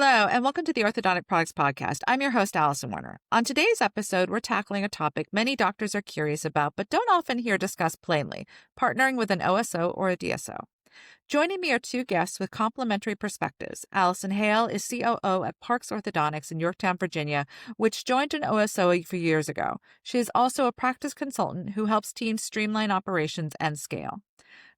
Hello, and welcome to the Orthodontic Products Podcast. I'm your host, Alison Werner. On today's episode, we're tackling a topic many doctors are curious about, but don't often hear discussed plainly, partnering with an OSO or a DSO. Joining me are two guests with complementary perspectives. Allison Hale is COO at Parks Orthodontics in Yorktown, Virginia, which joined an OSO a few years ago. She is also a practice consultant who helps teams streamline operations and scale.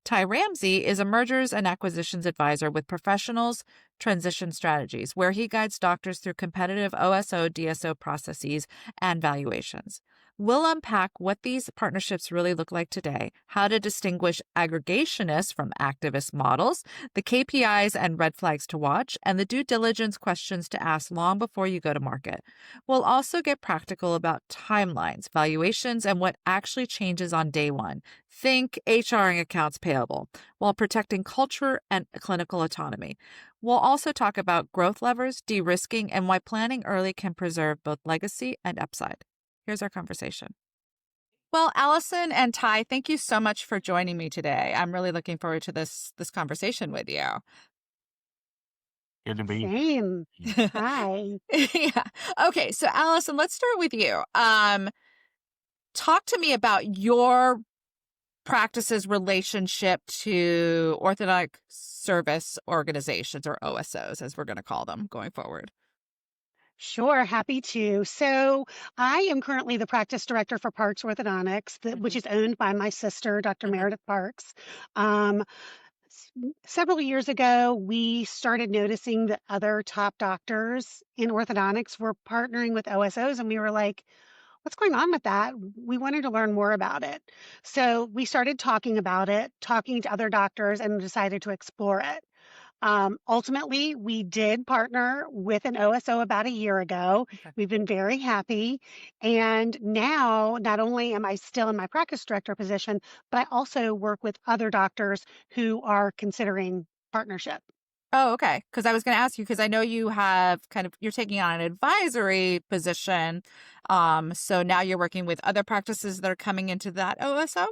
Ty Ramsey is a mergers and acquisitions advisor with Professionals Transition Strategies, where he guides doctors through competitive OSO, DSO processes and valuations. We'll unpack what these partnerships really look like today, how to distinguish aggregationists from activist models, the KPIs and red flags to watch, and the due diligence questions to ask long before you go to market. We'll also get practical about timelines, valuations, and what actually changes on day one. Think HR and accounts payable, while protecting culture and clinical autonomy. We'll also talk about growth levers, de-risking, and why planning early can preserve both legacy and upside. Here's our conversation. Well, Allison and Ty, thank you so much for joining me today. I'm really looking forward to this conversation with you. Good to be Same. Hi. Yeah. Okay, so Allison, let's start with you. Talk to me about your practice's relationship to orthodontic service organizations, or OSOs, as we're going to call them going forward. Sure, happy to. So I am currently the practice director for Parks Orthodontics, which is owned by my sister, Dr. Meredith Parks. Several years ago, we started noticing that other top doctors in orthodontics were partnering with OSOs, and we were like, what's going on with that? We wanted to learn more about it. So we started talking about it, talking to other doctors, and decided to explore it. Ultimately, we did partner with an OSO about a year ago. Okay. We've been very happy. And now, not only am I still in my practice director position, but I also work with other doctors who are considering partnership. Oh, okay. Because I was going to ask you, because I know you have you're taking on an advisory position. So now you're working with other practices that are coming into that OSO?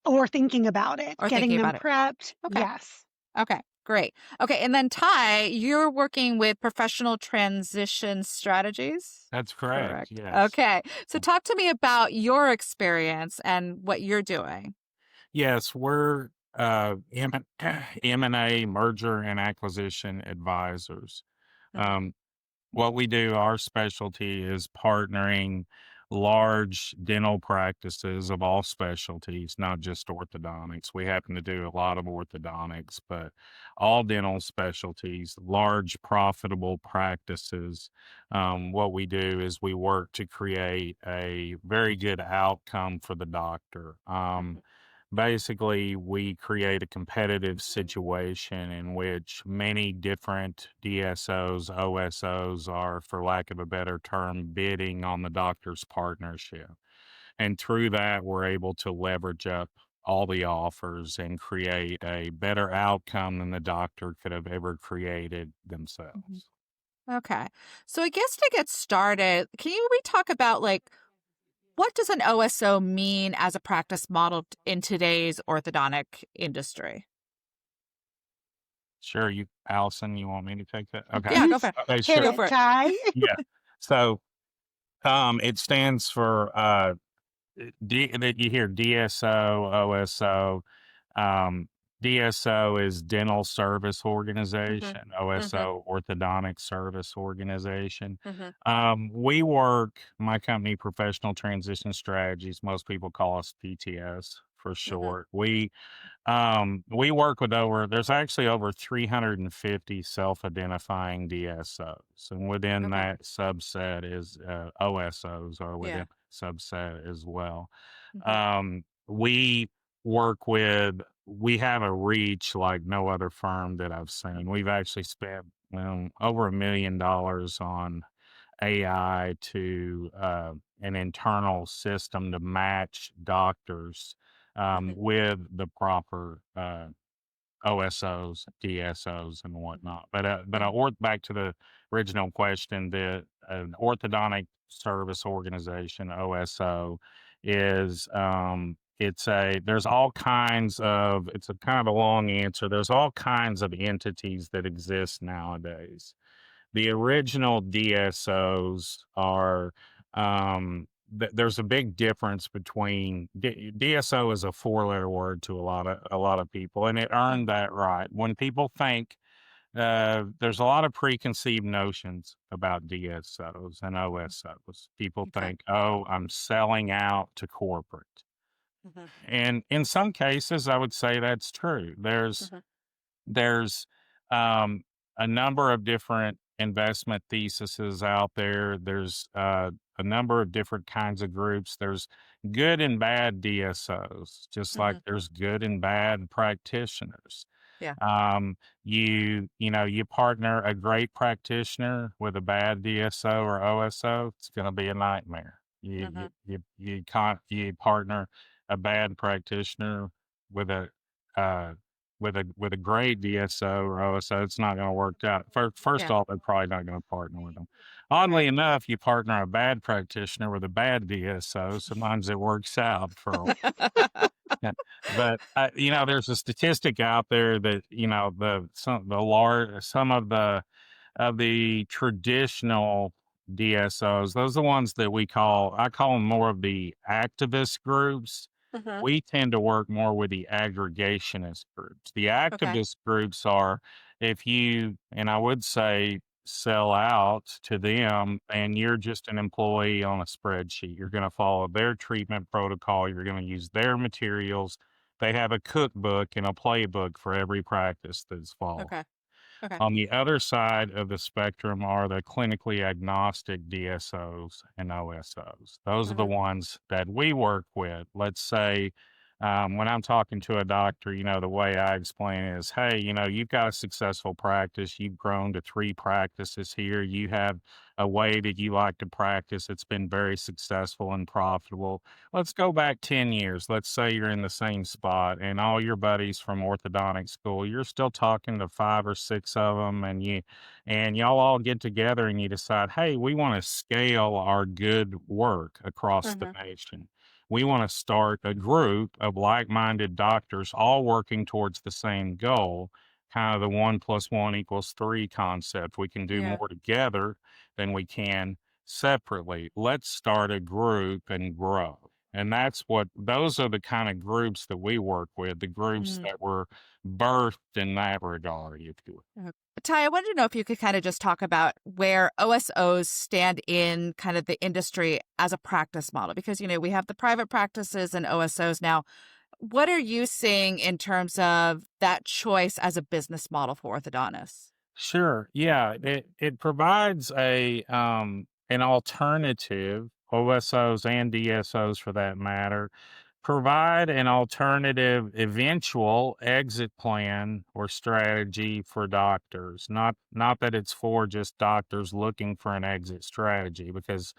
Or thinking about it, Or getting thinking them about it. prepped. Okay. Yes. Okay, great. Okay, and then Ty, you're working with Professional Transition Strategies? That's correct. Yes. Okay, so talk to me about your experience and what you're doing. Yes, we're M&A, merger and acquisition advisors. What we do, our specialty is partnering large dental practices of all specialties, not just orthodontics. We happen to do a lot of orthodontics, but all dental specialties, large profitable practices. What we do is we work to create a very good outcome for the doctor. Basically, we create a competitive situation in which many different DSOs, OSOs are, for lack of a better term, bidding on the doctor's partnership. And through that, we're able to leverage up all the offers and create a better outcome than the doctor could have ever created themselves. Okay, so I guess to get started, can we talk about what does an OSO mean as a practice model in today's orthodontic industry? Sure. Allison, you want me to take that? Okay. Yeah, go for it. Okay, Hit sure. Go it, for it. Ty. Yeah. So it stands for that you hear DSO, OSO. DSO is Dental Service Organization, OSO, Orthodontic Service Organization. We work, my company, Professional Transition Strategies, most people call us PTS for short. We work with there's actually over 350 self-identifying DSOs, and within that subset is OSOs are within subset as well. We have a reach like no other firm that I've seen. We've actually spent over $1 million on AI to an internal system to match doctors with the proper OSOs, DSOs, and whatnot. But back to the original question, an orthodontic service organization, OSO, is it's a kind of a long answer. There's all kinds of entities that exist nowadays. The original DSOs are, there's a big difference between DSO is a four-letter word to a lot of people, and it Mm. earned that right. When people think, there's a lot of preconceived notions about DSOs and OSOs. People Okay. think, oh, I'm selling out to corporate. Hmm. And in some cases, I would say that's true. Hmm. There's um, a number of different investment theses out there. There's a number of different kinds of groups. There's good and bad DSOs, just like Hmm. there's good and bad practitioners. Yeah. You partner a great practitioner with a bad DSO or OSO, it's going to be a nightmare. Hmm. You partner a bad practitioner with a uh, with a great DSO or OSO, it's not going to work out. First Yeah. off, they're probably not going to partner with them. Oddly Right. enough, you partner a bad practitioner with a bad DSO, sometimes it works out for a yeah, but, there's a statistic out there that, some of the traditional DSOs, those are the ones that I call them more of the activist groups. Hmm. We tend to work more with the aggregationist groups. The Okay. activist groups are if you, and I would say, sell out to them and you're just an employee on a spreadsheet. You're going to follow their treatment protocol. You're going to use their materials. They have a cookbook and a playbook for every practice that's followed. Okay. Okay. On the other side of the spectrum are the clinically agnostic DSOs and OSOs. Those are the Hmm. ones that we work with. Let's say when I'm talking to a doctor, the way I explain it is, hey, you've got a successful practice. You've grown to 3 practices here. You have a way that you like to practice. It's been very successful and profitable. Let's go back 10 years. Let's say you're in the same spot and all your buddies from orthodontic school, you're still talking to 5 or 6 of them and y'all all get together and you decide, hey, we want to scale our good work across the Hmm. nation. We want to start a group of like-minded doctors all working towards the same goal, kind of the 1 + 1 = 3 concept. We can do Yeah. more together than we can separately. Let's start a group and grow. And those are the kind of groups that we work with, the groups Mm. that were birthed in that regard, if you will. Ty, I wanted to know if you could kind of just talk about where OSOs stand in kind of the industry as a practice model, because, we have the private practices and OSOs now. What are you seeing in terms of that choice as a business model for orthodontists? Sure. Yeah. It provides an alternative, OSOs and DSOs for that matter, provide an alternative eventual exit plan or strategy for doctors. Not that it's for just doctors looking for an exit strategy, because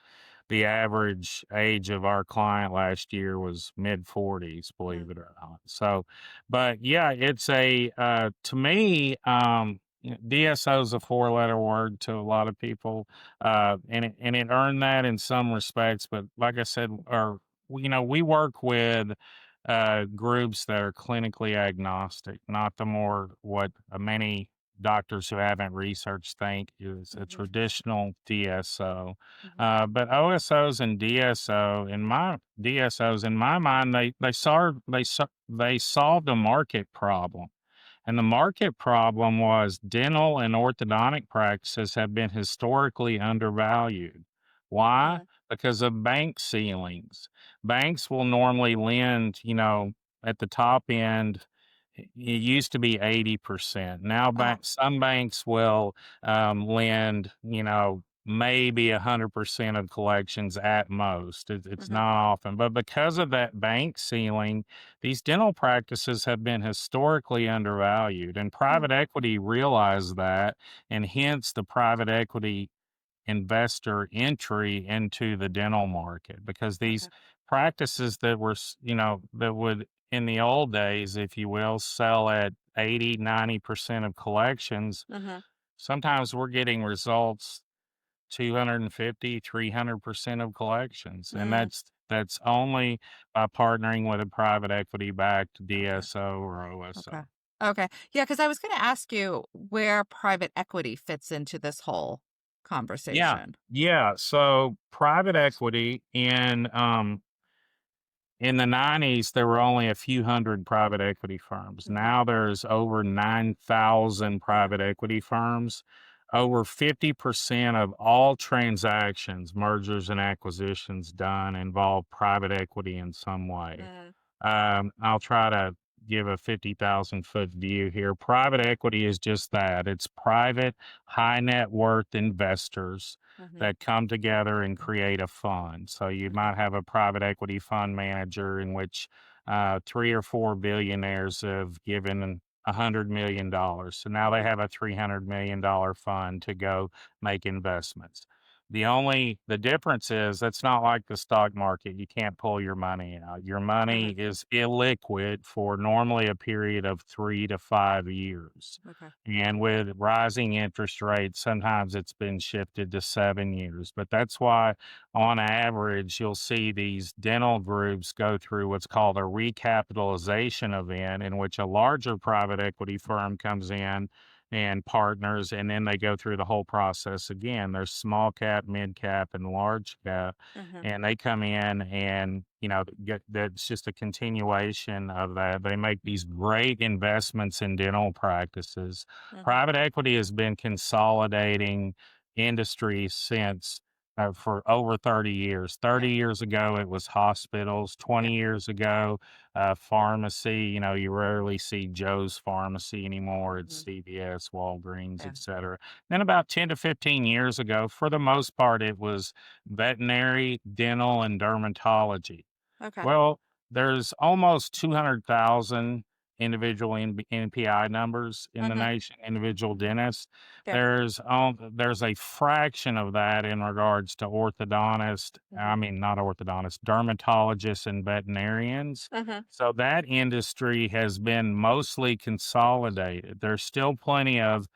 the average age of our client last year was mid 40s, Mm. believe it or not. So, but yeah, it's to me, DSO is a four-letter word to a lot of people, and it earned that in some respects. But like I said, we work with groups that are clinically agnostic, not the more what many doctors who haven't researched think is a Hmm. traditional DSO. Hmm. But DSOs in my mind, they solved a market problem. And the market problem was dental and orthodontic practices have been historically undervalued. Why? Hmm. Because of bank ceilings. Banks will normally lend, at the top end, it used to be 80%. Now, Uh-huh. some banks will lend, maybe 100% of collections at most. It's Hmm. not often. But because of that bank ceiling, these dental practices have been historically undervalued, and Hmm. private equity realized that, and hence the private equity investor entry into the dental market, because these Okay. practices that would in the old days, if you will, sell at 80-90% of collections, Hmm. sometimes we're getting results 250, 300% of collections. And Mm. that's only by partnering with a private equity backed Okay. DSO or Okay. OSO. Okay. Yeah, because I was going to ask you where private equity fits into this whole Yeah. conversation. Yeah. So private equity in the 90s, there were only a few hundred private equity firms. Mhm. Now there's over 9,000 private equity firms. Over 50% of all transactions, mergers and acquisitions done involve private equity in some way. Mhm. I'll try to give a 50,000-foot view here. Private equity is just that. It's private, high net worth investors Mhm. that come together and create a fund. So you Okay. might have a private equity fund manager in which three or four billionaires have given $100 million. So now they Mhm. have a $300 million fund to go make investments. The difference is that's not like the stock market. You can't pull your money out. Your money Mhm. is illiquid for normally a period of 3 to 5 years. Okay. And with rising interest rates, sometimes it's been shifted to 7 years. But that's why, on average, you'll see these dental groups go through what's called a recapitalization event, in which a larger private equity firm comes in and partners, and then they go through the whole process again. There's small cap, mid cap, and large cap, Mhm. and they come in and get that's just a continuation of that. They make these great investments in dental practices. Mhm. Private equity has been consolidating industry since. For over 30 years. Yeah. 30 years ago, it was hospitals. Yeah. 20 years ago, pharmacy. You rarely see Joe's Pharmacy anymore. It's Mhm. CVS, Walgreens, Yeah. etc. Then about 10 to 15 years ago, for the most part, it was veterinary, dental, and dermatology. Okay. Well, there's almost 200,000 individual NPI numbers in the Mhm. nation, individual dentists. Yeah. There's a fraction of that in regards to orthodontists. I Mhm. mean, not orthodontists, dermatologists and veterinarians. Mhm. So that industry has been mostly consolidated. There's still plenty of,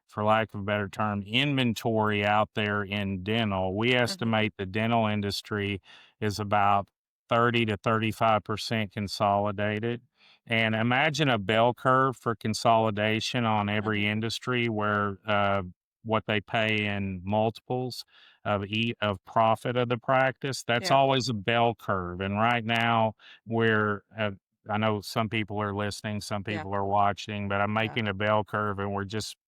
for lack of a better term, inventory out there in dental. We Mhm. estimate the dental industry is about 30 to 35% consolidated. And imagine a bell curve for consolidation on every Mhm. industry where what they pay in multiples of profit of the practice. That's Yeah. always a bell curve. And right now, we're I know some people are listening, some Yeah. people are watching, but I'm Yeah. making a bell curve, and we're just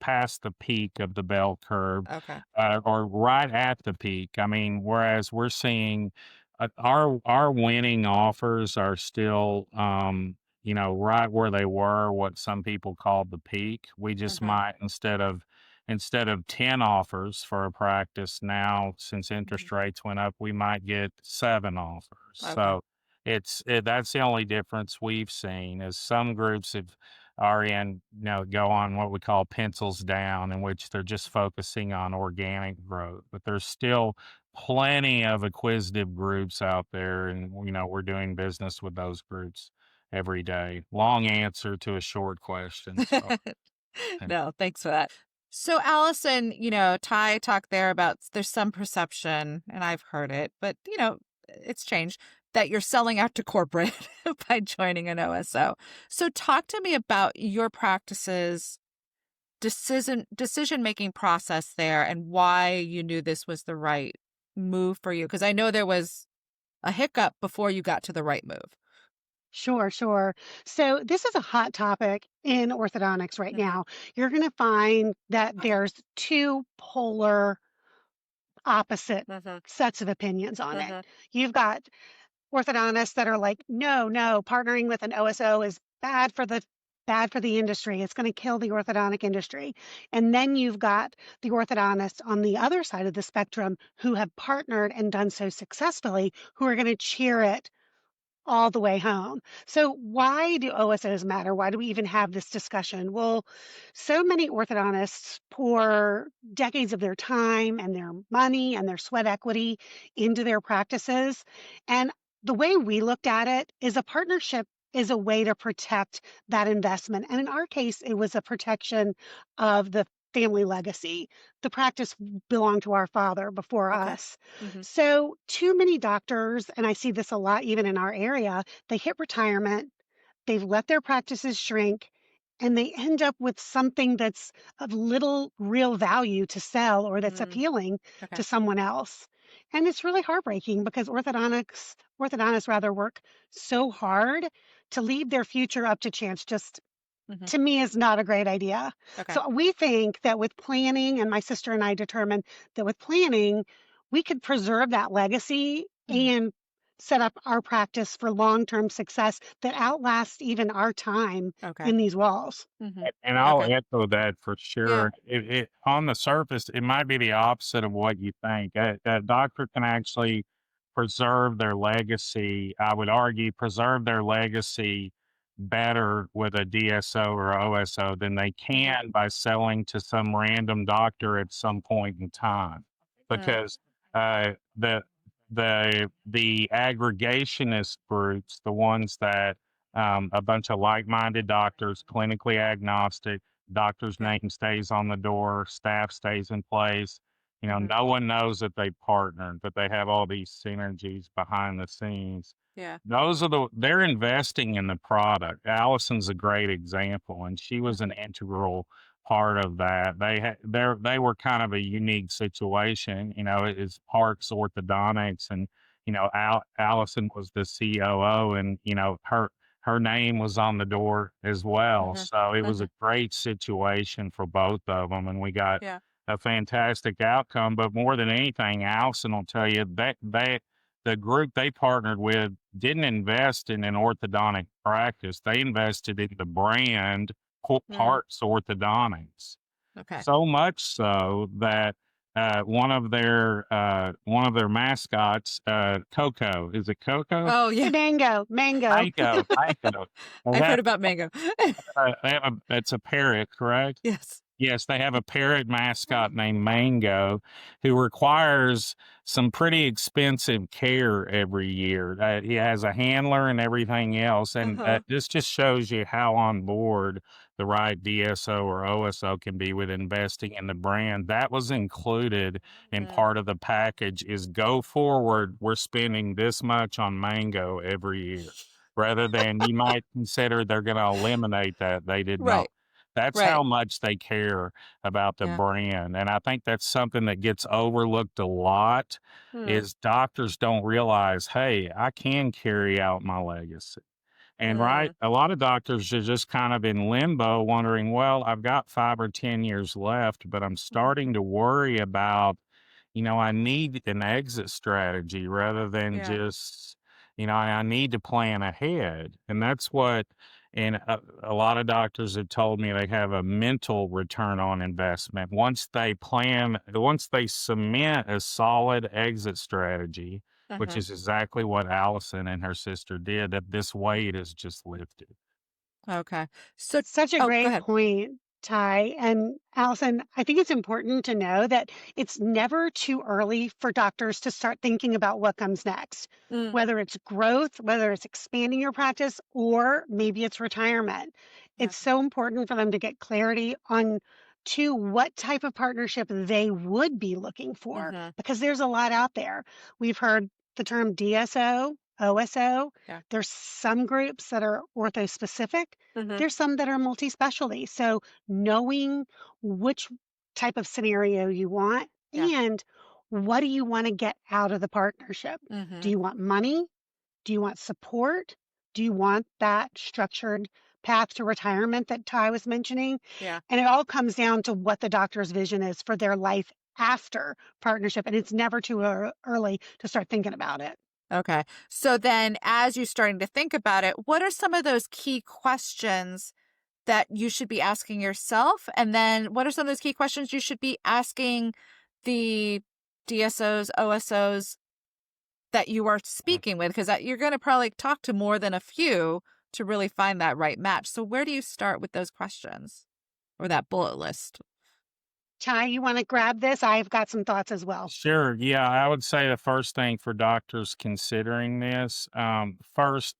past the peak of the bell curve, Okay. or right at the peak. I mean, whereas we're seeing our winning offers are still, right where they were, what some people call the peak. We just Mhm. might instead of 10 offers for a practice now, since Mhm. interest rates went up, we might get 7 offers. Okay. So that's the only difference we've seen is some groups go on what we call pencils down, in which they're just focusing on organic growth. But there's still plenty of acquisitive groups out there, and we're doing business with those groups every day. Long answer to a short question. So No, thanks for that. So, Allison, Ty talked there about there's some perception, and I've heard it, but it's changed that you're selling out to corporate by joining an OSO. So, talk to me about your practice's decision making process there and why you knew this was the right move for you. Because I know there was a hiccup before you got to the right move. Sure, sure. So this is a hot topic in orthodontics right Hmm. now. You're going to find that there's two polar opposite Hmm. sets of opinions on it. Hmm. You've got orthodontists that are like, no, no, partnering with an OSO is bad for the industry. It's going to kill the orthodontic industry. And then you've got the orthodontists on the other side of the spectrum who have partnered and done so successfully, who are going to cheer it all the way home. So why do OSOs matter? Why do we even have this discussion? Well, so many orthodontists pour decades of their time and their money and their sweat equity into their practices. And the way we looked at it is a partnership is a way to protect that investment. And in our case, it was a protection of the family legacy. The practice belonged to our father before Okay. us. Hmm. So, too many doctors, and I see this a lot even in our area, they hit retirement, they've let their practices shrink, and they end up with something that's of little real value to sell or that's Mm, appealing okay. to someone else. And it's really heartbreaking because orthodontists rather work so hard to leave their future up to chance just Hmm. to me is not a great idea. Okay. So we think that with planning, and my sister and I determined that with planning, we could preserve that legacy Hmm. and set up our practice for long-term success that outlasts even our time Okay. in these walls. Hmm. And I'll Okay. echo that for Yeah. sure. It on the surface, it might be the opposite of what you think. A doctor can actually preserve their legacy. I would argue preserve their legacy better with a DSO or OSO than they Hmm. can by selling to some random doctor at some point in time, Mm, because the the aggregationist groups, the ones that a bunch of like-minded doctors, clinically agnostic, doctor's yeah. name stays on the door, staff stays in place. Hmm. No one knows that they partnered, but they have all these synergies behind the scenes. Yeah. They're investing in the product. Allison's a great example, and she was an Hmm. integral part of that. They were kind of a unique situation. It's Parks Orthodontics, and Allison was the COO, and her name was on the door as well. Hmm. So it was Hmm. a great situation for both of them, and we got Yeah. a fantastic outcome. But more than anything, Allison will tell you that the group they partnered with didn't invest in an orthodontic practice. They invested in the brand Mm, Parks Orthodontics. okay. So much so that one of their mascots, Coco. Is it Coco? Oh, yeah. Mango, mango. Mango. Mango. They I've have, heard about mango. it's a parrot, correct? Yes. Yes, they have a parrot mascot named Mango who requires some pretty expensive care every year. He has a handler and everything else. And Uh-huh. this just shows you how on board the right DSO or OSO can be with investing in the brand. That was included in Mm, part of the package is go forward, we're spending this much on Mango every year. Rather than you might consider they're going to eliminate that. They did not. right. That's Right. how much they care about the Yeah. brand, and I think that's something that gets overlooked a lot, Mm, is doctors don't realize, "Hey, I can carry out my legacy." And right, mm, a lot of doctors are just kind of in limbo wondering, "Well, I've got 5 or 10 years left, but I'm mhm, starting to worry about, I need an exit strategy rather than yeah. just, I need to plan ahead." And that's what, and a lot of doctors have told me they have a mental return on investment. Once they cement a solid exit strategy, which Uh-huh. is exactly what Allison and her sister did, that this weight is just lifted. Okay. So, Such a oh, go great ahead. point, Ty. And Allison, I think it's important to know that it's never too early for doctors to start thinking about what comes next, Mm, whether it's growth, whether it's expanding your practice, or maybe it's retirement. yeah. It's so important for them to get clarity on to what type of partnership they would be looking for, Mm-hmm. because there's a lot out there. We've heard the term DSO, OSO. Yeah. There's some groups that are ortho specific, Mm-hmm. there's some that are multi-specialty. So knowing which type of scenario you want Yeah. and what do you want to get out of the partnership? Mm-hmm. Do you want money? Do you want support? Do you want that structured path to retirement that Ty was mentioning? Yeah. And it all comes down to what the doctor's vision is for their life after partnership. And it's never too early to start thinking about it. Okay. So then, as you're starting to think about it, what are some of those key questions that you should be asking yourself? And then what are some of those key questions you should be asking the DSOs, OSOs that you are speaking with? Because you're going to probably talk to more than a few to really find that right match. So where do you start with those questions or that bullet list? Ty, you want to grab this? I've got some thoughts as well. Sure. Yeah, I would say the first thing for doctors considering this, first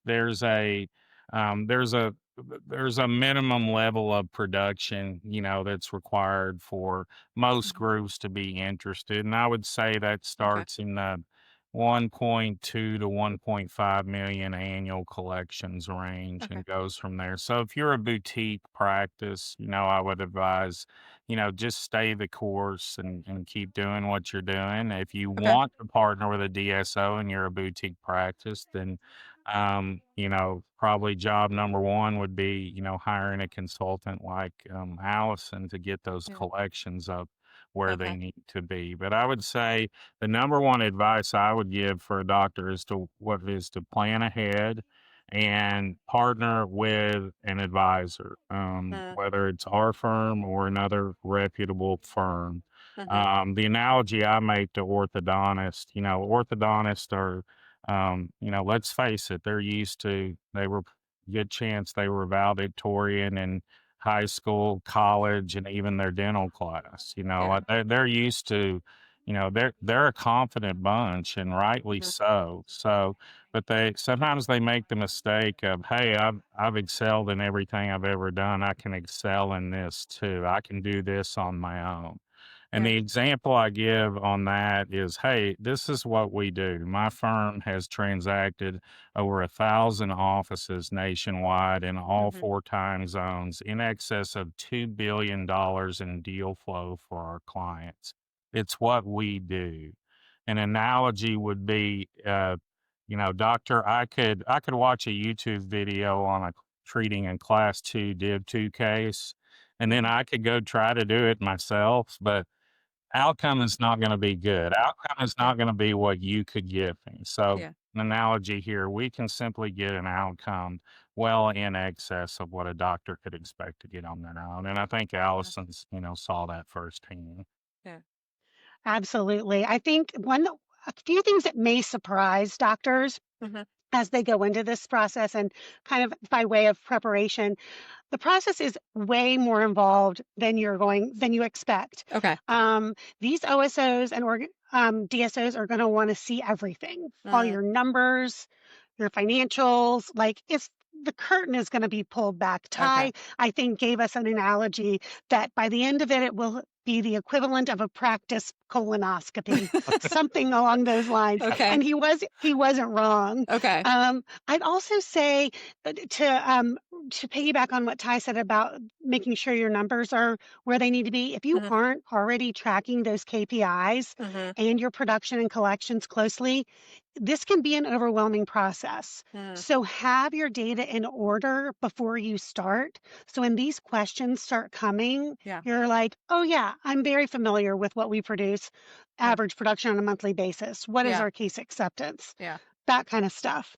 um, there's a there's a minimum level of production, that's required for most Mhm. groups to be interested, and I would say that Okay. starts in the 1.2 to 1.5 million annual collections range Okay. and goes from there. So if you're a boutique practice, I would advise, just stay the course and keep doing what you're doing. If you Okay. want to partner with a DSO and you're a boutique practice, then probably job number one would be, hiring a consultant like Allison to get those Yeah. collections up where they Okay. need to be. But I would say the number one advice I would give for a doctor is to plan ahead and partner with an advisor, Mm, whether it's our firm or another reputable firm. mhm. The analogy I make to orthodontists, orthodontists are, let's face it, they were good chance they were valedictorian in high school, college, and even their dental class. Yeah. They're used to, they're a confident bunch, and rightly Mhm. so. So, but they sometimes they make the mistake of, hey, I've excelled in everything I've ever done. I can excel in this too. I can do this on my own. And Yeah. the example I give on that is, hey, this is what we do. My firm has transacted over 1,000 offices nationwide in all Mhm. 4 time zones, in excess of $2 billion in deal flow for our clients. It's what we do. An analogy would be, doctor, I could watch a YouTube video on treating a class 2 Div 2 case, and then Mhm. I could go try to do it myself, but outcome is not going to be good. Outcome is Yeah. not going to be what you could give me. So, Yeah. an analogy here, we can simply get an outcome well in excess of what a doctor could expect to get on their own. And I think Yeah. Allison's, saw that firsthand. Yeah. Absolutely. I think a few things that may surprise doctors Mhm. as they go into this process and kind of by way of preparation, the process is way more involved than you expect. Okay. These OSOs and DSOs are going to want to see everything, all Mm, your numbers, your financials. Like if the curtain is going to be pulled back. okay. Ty, I think, gave us an analogy that by the end of it, it will be the equivalent of a practice colonoscopy, something along those lines. Okay. And he wasn't wrong. Okay. I'd also say to piggyback on what Ty said about making sure your numbers are where they need to be, if you Mhm. aren't already tracking those KPIs Mhm. and your production and collections closely, this can be an overwhelming process. Mm, So have your data in order before you start. So when these questions start coming, yeah. you're like, oh, yeah, I'm very familiar with what we produce, Yeah. average production on a monthly basis. What is Yeah. our case acceptance? Yeah. That kind of stuff.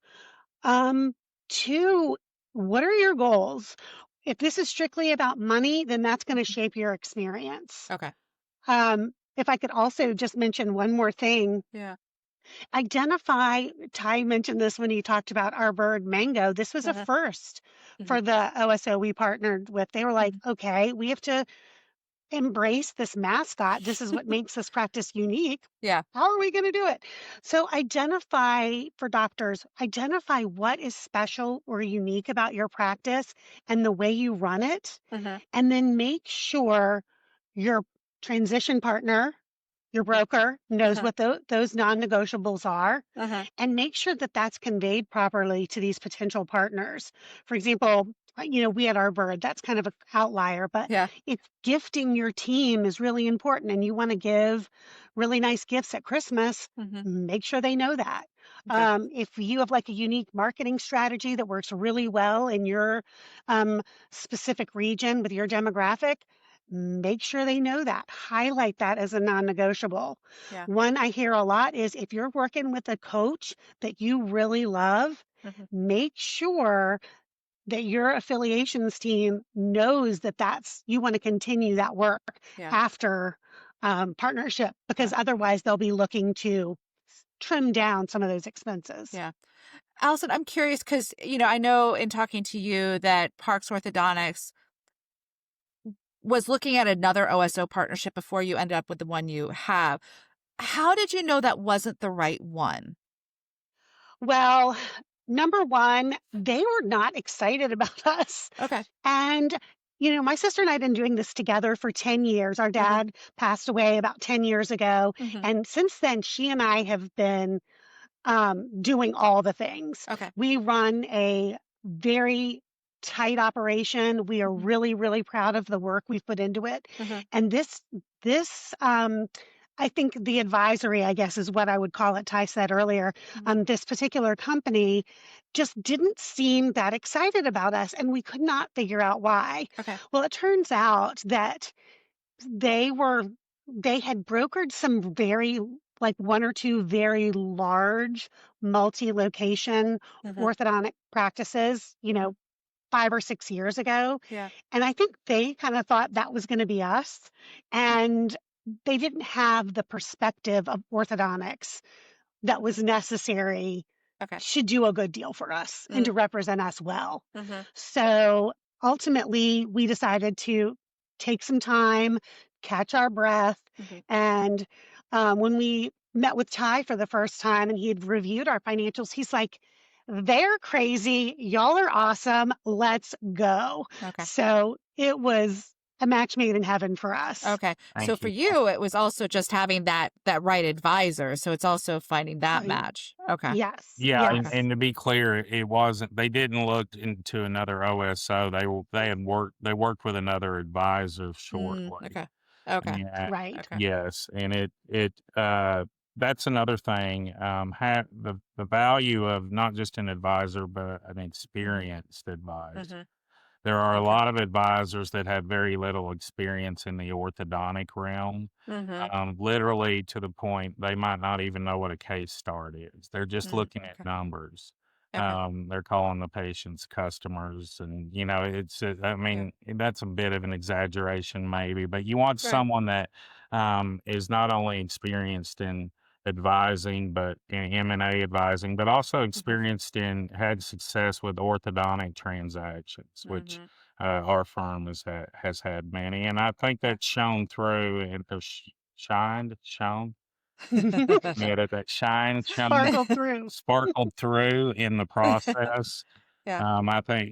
Um, Two, what are your goals? If this is strictly about money, then that's going to Mhm. shape your experience. Okay. If I could also just mention one more thing, Yeah. Ty mentioned this when he talked about our bird Mango. This was a Mhm. first Mhm. for the OSO we partnered with. They were like, Mhm. okay, we have to embrace this mascot. This is what makes this practice unique. Yeah. How are we going to do it? So identify what is special or unique about your practice and the way you run it, Mhm. and then make sure your transition partner, your broker, knows Mhm. what those non-negotiables are, Mhm. and make sure that that's conveyed properly to these potential partners. For example, we had our bird, that's kind of an outlier, but Yeah. if gifting your team is really important and you want to give really nice gifts at Christmas, Mhm. make sure they know that. Okay. If you have like a unique marketing strategy that works really well in your um, specific region with your demographic, make sure they know that. Highlight that as a non negotiable. Yeah. One I hear a lot is if you're working with a coach that you really love, Mhm. make sure that your affiliations team knows that you want to continue that work Yeah. after partnership, because Yeah. otherwise they'll be looking to trim down some of those expenses. Yeah. Allison, I'm curious because, I know in talking to you that Parks Orthodontics was looking at another OSO partnership before you ended up with the one you have. How did you know that wasn't the right one? Well, number one, they were not excited about us. Okay. And, my sister and I have been doing this together for 10 years. Our Mhm. dad passed away about 10 years ago. Mhm. And since then, she and I have been doing all the things. Okay. We run a very tight operation. We are really, really proud of the work we've put into it. And this, I think the advisory, I guess, is what I would call it. Ty said earlier, this particular company just didn't seem that excited about us, and we could not figure out why. Okay. Well, it turns out that they had brokered some very, like, one or two very large multi-location orthodontic practices, 5 or 6 years ago. Yeah. And I think they kind of thought that was going to be us. And they didn't have the perspective of orthodontics that was necessary Okay. to do a good deal for us and to represent us well. Mm-hmm. So ultimately, we decided to take some time, catch our breath. And when we met with Ty for the first time and he had reviewed our financials, he's like, they're crazy. Y'all are awesome. Let's go. Okay. So it was a match made in heaven for us. Okay. Thank So for you. you, it was also just having that right advisor. So it's also finding that Right. match. Okay. Yes. Yeah, Yes. and to be clear, it wasn't. They didn't look into another OSO. They worked with another advisor shortly. Okay. Okay. And, Right. Okay. yes, and that's another thing. The value of not just an advisor but an experienced advisor. There are a Okay. lot of advisors that have very little experience in the orthodontic realm, literally to the point they might not even know what a case start is. They're just looking at numbers. Okay. They're calling the patients customers, and I mean, that's a bit of an exaggeration, maybe, but you want Right. someone that is not only experienced in advising, but in M&A advising, but also experienced in had success with orthodontic transactions, which our firm has had many, and I think that's shown through and shown. Yeah, that shone Sparkled through. sparkled through in the process. Yeah. I think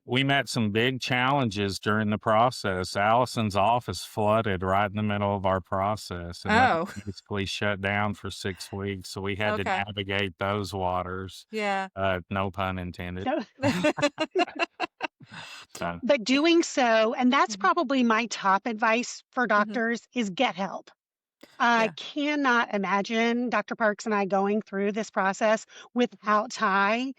we met some big challenges during the process. Allison's office flooded right in the middle of our process, and that Oh. basically shut down for 6 weeks. So we had to Okay. navigate those waters. Yeah. No pun intended. So, But doing so, and that's probably my top advice for Mm-hmm. doctors, is get help. I Yeah. cannot imagine Dr. Parks and I going through this process without Ty.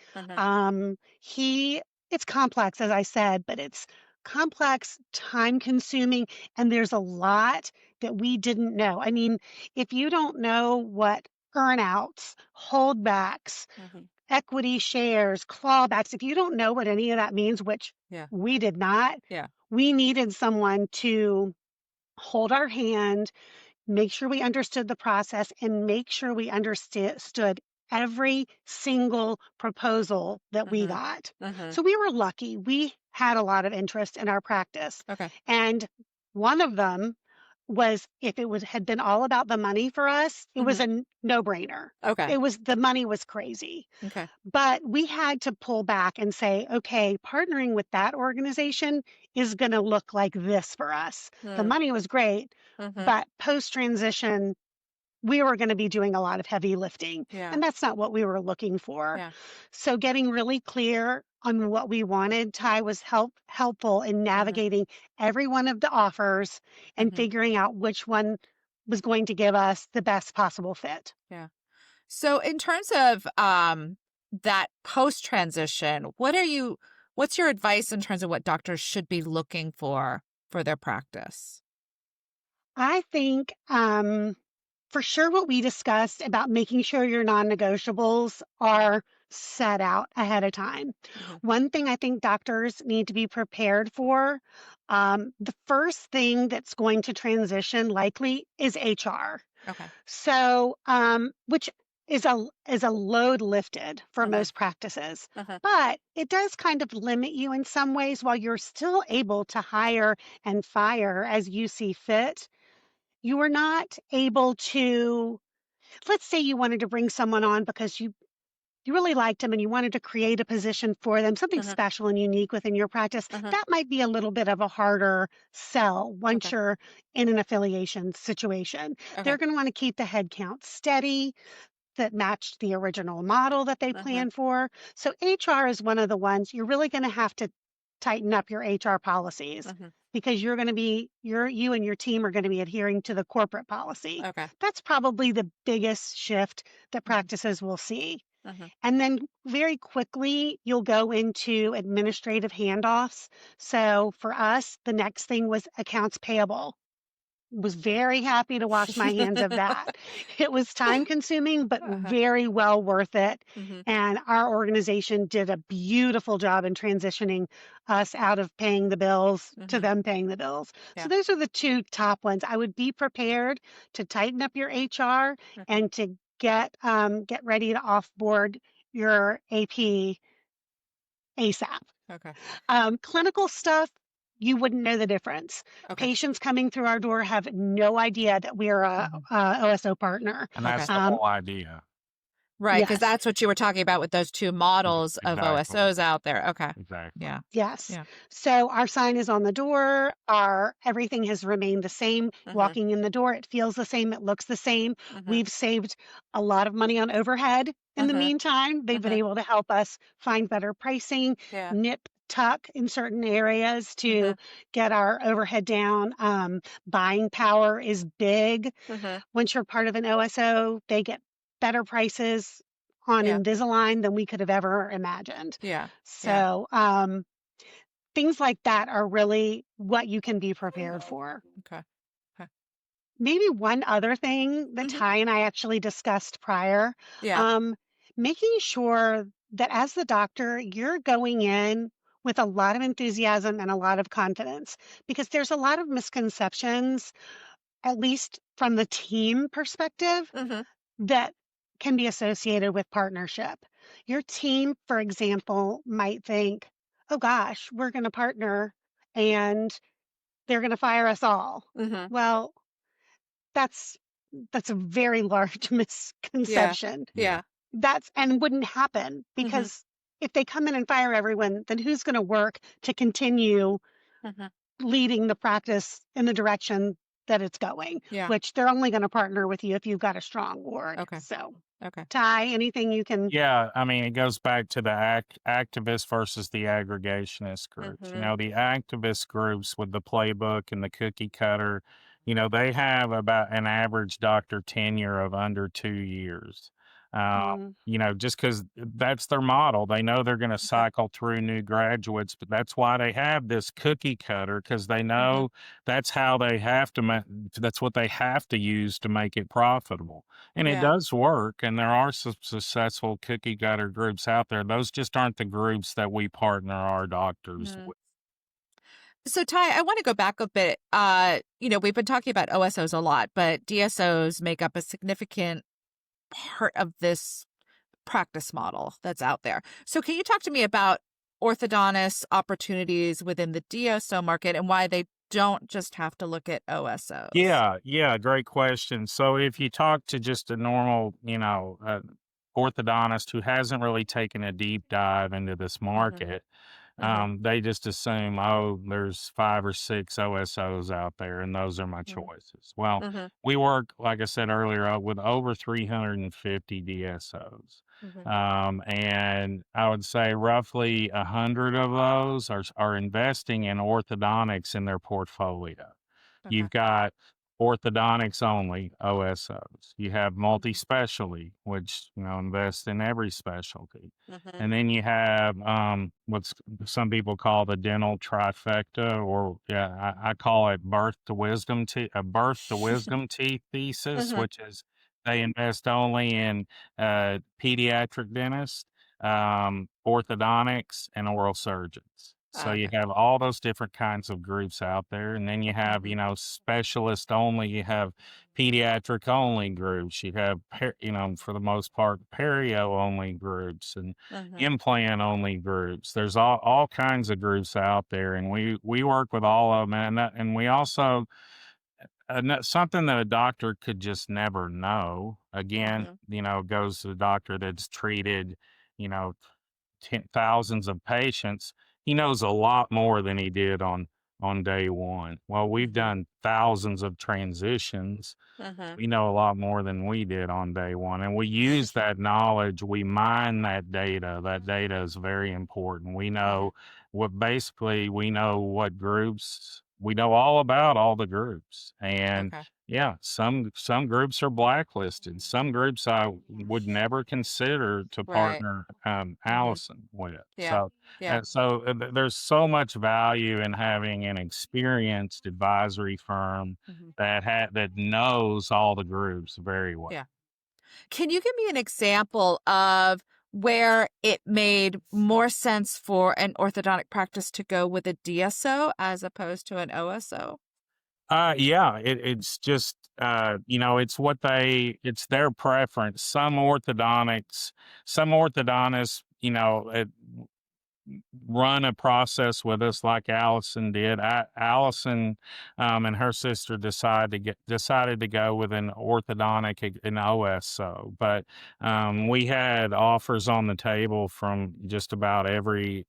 It's complex, as I said, but it's complex, time consuming, and there's a lot that we didn't know. I mean, if you don't know what earnouts, holdbacks, equity shares, clawbacks, if you don't know what any of that means, which Yeah. we did not, Yeah. we needed someone to hold our hand, make sure we understood the process, and make sure we understood every single proposal that we got. So we were lucky. We had a lot of interest in our practice. Okay. And one of them was, if had been all about the money for us, it was a no-brainer. Okay. The money was crazy. Okay. But we had to pull back and say, okay, partnering with that organization is going to look like this for us. The money was great, but post-transition, we were going to be doing a lot of heavy lifting. Yeah. And that's not what we were looking for. Yeah. So getting really clear on what we wanted, Ty was helpful in navigating every one of the offers and figuring out which one was going to give us the best possible fit. Yeah. So in terms of that post transition, what's your advice in terms of what doctors should be looking for their practice? I think for sure what we discussed about making sure your non-negotiables are set out ahead of time. One thing I think doctors need to be prepared for, the first thing that's going to transition likely is HR. Okay. So, which is a load lifted for most practices, but it does kind of limit you in some ways. While you're still able to hire and fire as you see fit, you are not able to, let's say you wanted to bring someone on because you really liked them and you wanted to create a position for them, something special and unique within your practice. That might be a little bit of a harder sell once you're in an affiliation situation. They're going to want to keep the head count steady. that matched the original model that they planned for. So HR is one of the ones you're really going to have to tighten up your HR policies because you're going to be you and your team are going to be adhering to the corporate policy. Okay. That's probably the biggest shift that practices will see. And then very quickly, you'll go into administrative handoffs. So for us, the next thing was accounts payable. Was very happy to wash my hands of that. It was time consuming, but very well worth it. And our organization did a beautiful job in transitioning us out of paying the bills to them paying the bills. Yeah. So those are the two top ones. I would be prepared to tighten up your HR and to get ready to offboard your AP ASAP. Okay. Clinical stuff, you wouldn't know the difference. Okay. Patients coming through our door have no idea that we are a OSO partner. And that's Okay. the whole idea. Right, because Yes. that's what you were talking about with those two models of Exactly. OSOs out there. Okay. Exactly. Yeah. Yes. Yeah. So our sign is on the door. Everything has remained the same. Walking in the door, it feels the same. It looks the same. We've saved a lot of money on overhead in the meantime. They've been able to help us find better pricing, Yeah. nip tuck in certain areas to get our overhead down. Buying power is big. Once you're part of an OSO, they get better prices on Yeah. Invisalign than we could have ever imagined. Yeah. So things like that are really what you can be prepared for. Okay. Maybe one other thing that Ty and I actually discussed prior, Yeah. making sure that as the doctor, you're going in with a lot of enthusiasm and a lot of confidence because there's a lot of misconceptions, at least from the team perspective, that can be associated with partnership. Your team, for example, might think, oh gosh, we're going to partner and they're going to fire us all. Well, that's a very large misconception. Yeah. And wouldn't happen because if they come in and fire everyone, then who's going to work to continue leading the practice in the direction that it's going, Yeah. which they're only going to partner with you if you've got a strong org. Okay. So, Okay. Ty, anything you can? Yeah, I mean, it goes back to the activist versus the aggregationist groups. You know, the activist groups with the playbook and the cookie cutter, you know, they have about an average doctor tenure of under 2 years. You know, just because that's their model. They know they're going to cycle through new graduates, but that's why they have this cookie cutter because they know that's how they have to, that's what they have to use to make it profitable. And it does work. And there are some successful cookie cutter groups out there. Those just aren't the groups that we partner our doctors with. So Ty, I want to go back a bit. You know, we've been talking about OSOs a lot, but DSOs make up a significant part of this practice model that's out there. So can you talk to me about orthodontists' opportunities within the DSO market and why they don't just have to look at OSOs? Yeah, great question. So if you talk to just a normal, you know, orthodontist who hasn't really taken a deep dive into this market, they just assume, oh, there's 5 or 6 OSOs out there, and those are my choices. Well, we work, like I said earlier, with over 350 DSOs. And I would say roughly 100 of those are investing in orthodontics in their portfolio. You've got orthodontics only, OSOs. You have multi-specialty, which, you know, invest in every specialty. And then you have what's some people call the dental trifecta, or I call it birth to wisdom teeth thesis, which is they invest only in pediatric dentists, orthodontics, and oral surgeons. So you have all those different kinds of groups out there. And then you have, you know, specialist only, you have pediatric only groups, you have, you know, for the most part, perio only groups and implant only groups. There's all kinds of groups out there. And we work with all of them. And we also, something that a doctor could just never know, again, you know, goes to the doctor that's treated, you know, thousands of patients. He knows a lot more than he did on on day one. Well, we've done thousands of transitions. Uh-huh. We know a lot more than we did on day one. And we use that knowledge, we mine that data. That data is very important. We know we know what groups, we know all about all the groups. And Okay. yeah, some groups are blacklisted. Some groups I would never consider to Right. partner Mm-hmm. Allison with. Yeah. Yeah. There's so much value in having an experienced advisory firm Mm-hmm. that knows all the groups very well. Yeah. Can you give me an example of where it made more sense for an orthodontic practice to go with a DSO as opposed to an OSO? Yeah, it's just it's their preference. Some orthodontists, run a process with us like Allison did. Allison and her sister decided to go with an orthodontic an OSO, but we had offers on the table from just about every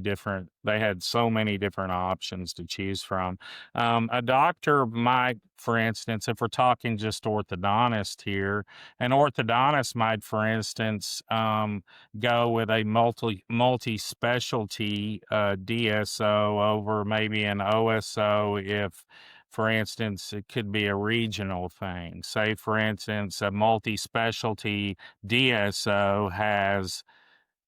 different. They had so many different options to choose from. A doctor might, for instance, if we're talking just orthodontist here, an orthodontist might, for instance, go with a multi-specialty DSO over maybe an OSO if, for instance, it could be a regional thing. Say, for instance, a multi-specialty DSO has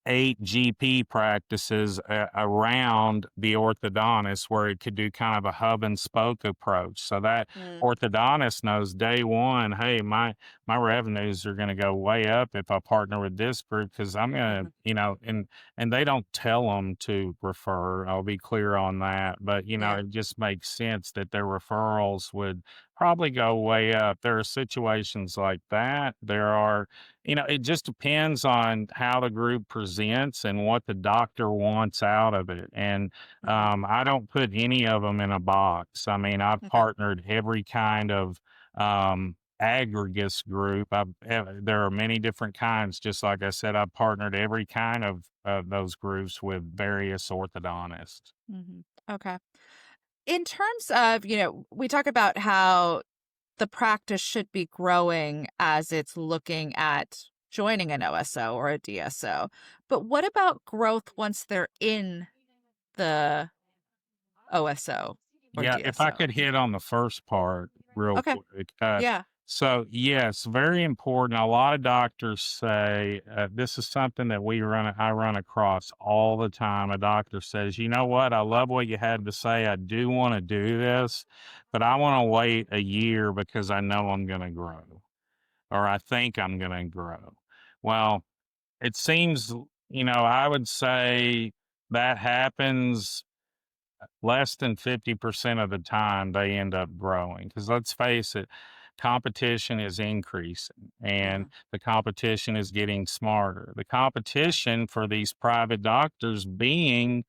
8 GP practices around the orthodontist where it could do kind of a hub and spoke approach. So that orthodontist knows day one, hey, my revenues are going to go way up if I partner with this group because I'm going to, and they don't tell them to refer. I'll be clear on that. But, it just makes sense that their referrals would probably go way up. There are situations like that. It just depends on how the group presents and what the doctor wants out of it. And I don't put any of them in a box. I mean, I've partnered every kind of aggregates group. There are many different kinds. Just like I said, I've partnered every kind of those groups with various orthodontists. Okay. In terms of, we talk about how the practice should be growing as it's looking at joining an OSO or a DSO. But what about growth once they're in the OSO or Yeah, if I DSO? could hit on the first part real Okay. quick. Yeah. So, yes, very important. A lot of doctors say this is something that I run across all the time. A doctor says, you know what? I love what you had to say. I do want to do this, but I want to wait a year because I know I'm going to grow or I think I'm going to grow. Well, it seems, I would say that happens less than 50% of the time they end up growing. Because let's face it, competition is increasing and the competition is getting smarter. The competition for these private doctors being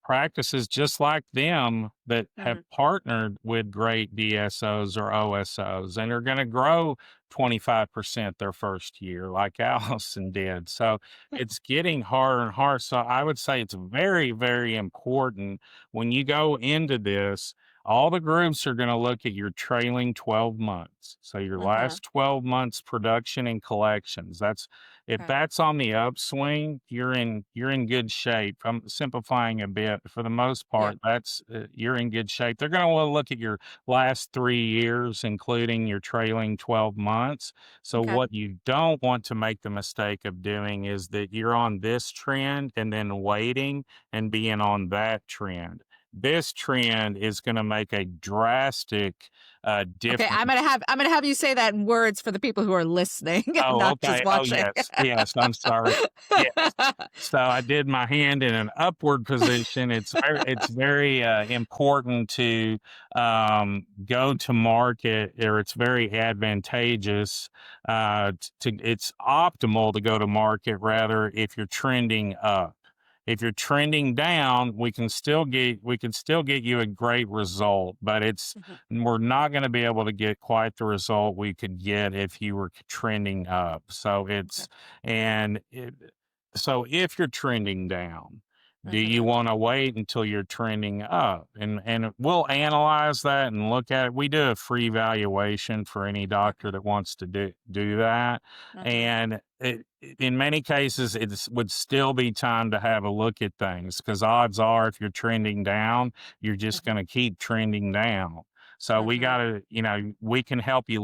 practices just like them that have partnered with great DSOs or OSOs and are going to grow 25% their first year, like Allison did. So it's getting harder and harder. So I would say it's very, very important when you go into this. All the groups are going to look at your trailing 12 months. So your last 12 months production and collections. If that's on the upswing, you're in good shape. I'm simplifying a bit. For the most part, you're in good shape. They're going to want to look at your last 3 years, including your trailing 12 months. So what you don't want to make the mistake of doing is that you're on this trend and then waiting and being on that trend. This trend is going to make a drastic difference. Okay, I'm gonna have you say that in words for the people who are listening, not just Okay. Oh, watching. yes. I'm sorry. Yes. So I did my hand in an upward position. It's very important to go to market, or it's very advantageous. It's optimal to go to market rather if you're trending up. If you're trending down, we can still get you a great result, but we're not going to be able to get quite the result we could get if you were trending up. So so if you're trending down, Do you want to wait until you're trending up? And we'll analyze that and look at it. We do a free valuation for any doctor that wants to do that. And in many cases, it would still be time to have a look at things, because odds are if you're trending down, you're just going to keep trending down. So we got to, we can help you